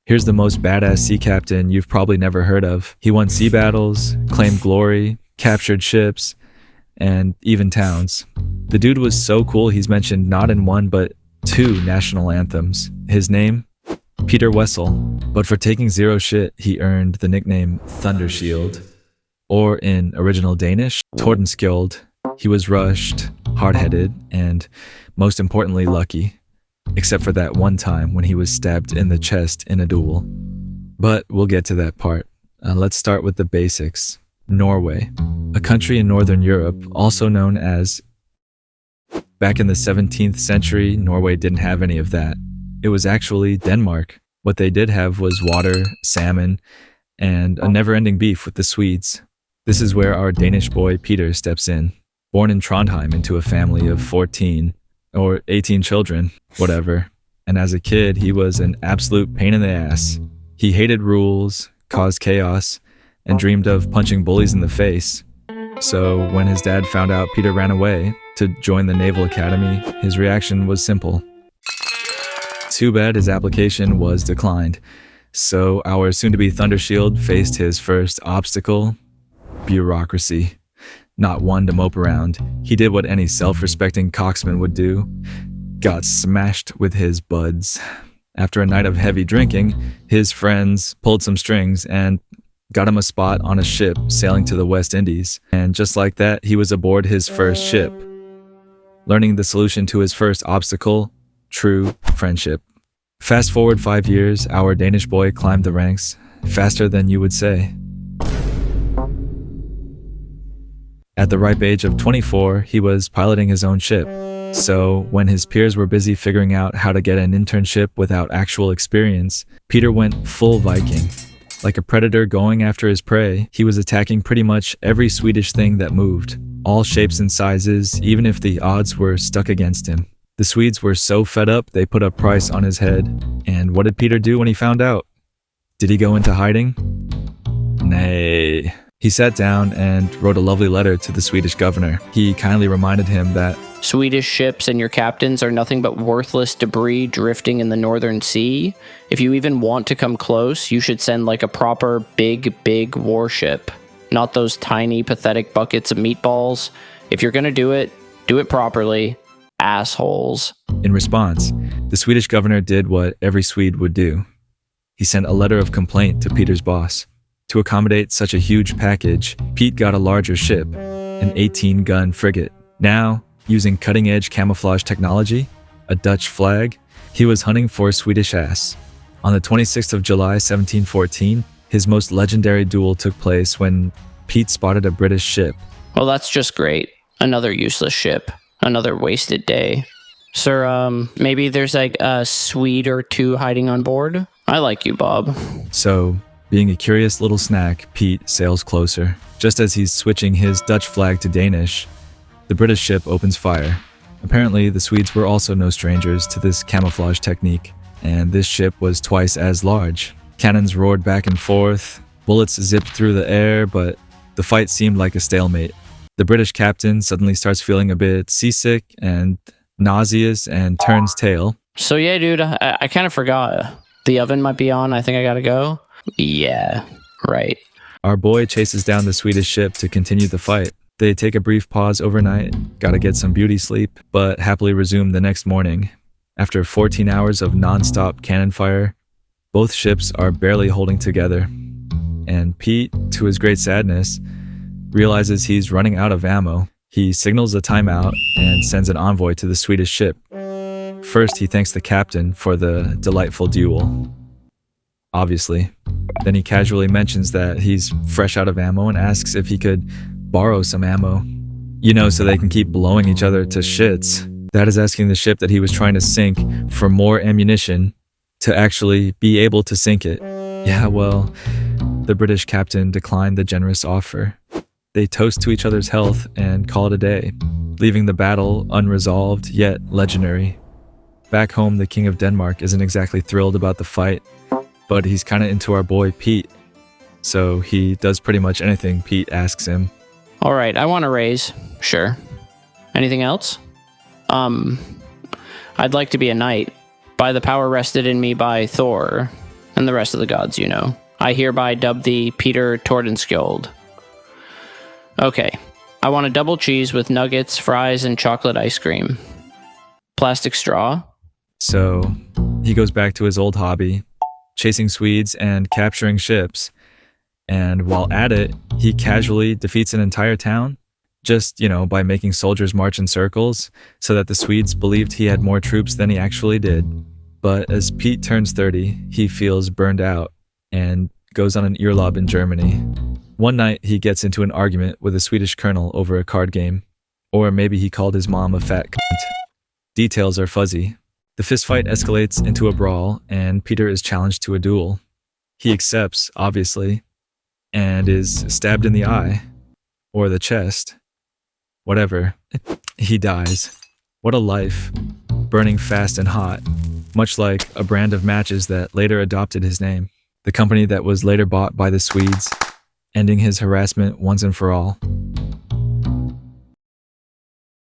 Here's the most badass sea captain you've probably never heard of. He won sea battles, claimed glory, captured ships, and even towns. The dude was so cool he's mentioned not in one but two national anthems. His name? Peter Wessel. But for taking zero shit, he earned the nickname Thundershield. Or in original Danish, tordenskjold. He was rushed, hard-headed, and most importantly lucky. Except for that one time when he was stabbed in the chest in a duel. But we'll get to that part. Let's start with the basics. Norway, a country in Northern Europe, also known as... Back in the 17th century, Norway didn't have any of that. It was actually Denmark. What they did have was water, salmon, and a never-ending beef with the Swedes. This is where our Danish boy Peter steps in. Born in Trondheim into a family of 14, or 18 children, whatever. And as a kid, he was an absolute pain in the ass. He hated rules, caused chaos, and dreamed of punching bullies in the face. So when his dad found out Peter ran away to join the Naval Academy, his reaction was simple. Too bad his application was declined. So our soon-to-be Thundershield faced his first obstacle: bureaucracy. Not one to mope around. He did what any self-respecting coxman would do. Got smashed with his buds. After a night of heavy drinking, his friends pulled some strings and got him a spot on a ship sailing to the West Indies. And just like that, he was aboard his first ship. Learning the solution to his first obstacle: true friendship. Fast forward 5 years, our Danish boy climbed the ranks faster than you would say. At the ripe age of 24, he was piloting his own ship. So when his peers were busy figuring out how to get an internship without actual experience, Peter went full Viking. Like a predator going after his prey, he was attacking pretty much every Swedish thing that moved. All shapes and sizes, even if the odds were stuck against him. The Swedes were so fed up they put a price on his head. And what did Peter do when he found out? Did he go into hiding? Nay. He sat down and wrote a lovely letter to the Swedish governor. He kindly reminded him that Swedish ships and your captains are nothing but worthless debris drifting in the Northern Sea. If you even want to come close, you should send like a proper big warship. Not those tiny, pathetic buckets of meatballs. If you're gonna do it properly. Assholes. In response, the Swedish governor did what every Swede would do. He sent a letter of complaint to Peter's boss. To accommodate such a huge package, Pete got a larger ship, an 18-gun frigate. Now, using cutting-edge camouflage technology, a Dutch flag, he was hunting for Swedish ass. On the 26th of July, 1714, his most legendary duel took place when Pete spotted a British ship. Well, that's just great. Another useless ship. Another wasted day. Sir, maybe there's like a Swede or two hiding on board? I like you, Bob. So, being a curious little snack, Pete sails closer. Just as he's switching his Dutch flag to Danish, the British ship opens fire. Apparently, the Swedes were also no strangers to this camouflage technique, and this ship was twice as large. Cannons roared back and forth, bullets zipped through the air, but the fight seemed like a stalemate. The British captain suddenly starts feeling a bit seasick and nauseous and turns tail. So yeah, dude, I kind of forgot. The oven might be on. I think I gotta go. Yeah, right. Our boy chases down the Swedish ship to continue the fight. They take a brief pause overnight, gotta get some beauty sleep, but happily resume the next morning. After 14 hours of non-stop cannon fire, both ships are barely holding together. And Pete, to his great sadness, realizes he's running out of ammo. He signals a timeout and sends an envoy to the Swedish ship. First, he thanks the captain for the delightful duel. Obviously. Then he casually mentions that he's fresh out of ammo and asks if he could borrow some ammo. You know, so they can keep blowing each other to shits. That is asking the ship that he was trying to sink for more ammunition to actually be able to sink it. Yeah, well, the British captain declined the generous offer. They toast to each other's health and call it a day, leaving the battle unresolved yet legendary. Back home, the King of Denmark isn't exactly thrilled about the fight, but he's kind of into our boy Pete, so he does pretty much anything Pete asks him. All right, I want a raise. Sure. Anything else? I'd like to be a knight. By the power rested in me by Thor. And the rest of the gods, you know. I hereby dub thee Peter Tordenskjold. Okay. I want a double cheese with nuggets, fries, and chocolate ice cream. Plastic straw? So he goes back to his old hobby, chasing Swedes and capturing ships. And while at it, he casually defeats an entire town, just, by making soldiers march in circles so that the Swedes believed he had more troops than he actually did. But as Pete turns 30, he feels burned out and goes on an earlob in Germany. One night, he gets into an argument with a Swedish colonel over a card game. Or maybe he called his mom a fat cunt. Details are fuzzy. The fistfight escalates into a brawl, and Peter is challenged to a duel. He accepts, obviously, and is stabbed in the eye. Or the chest. Whatever. He dies. What a life. Burning fast and hot. Much like a brand of matches that later adopted his name. The company that was later bought by the Swedes, ending his harassment once and for all.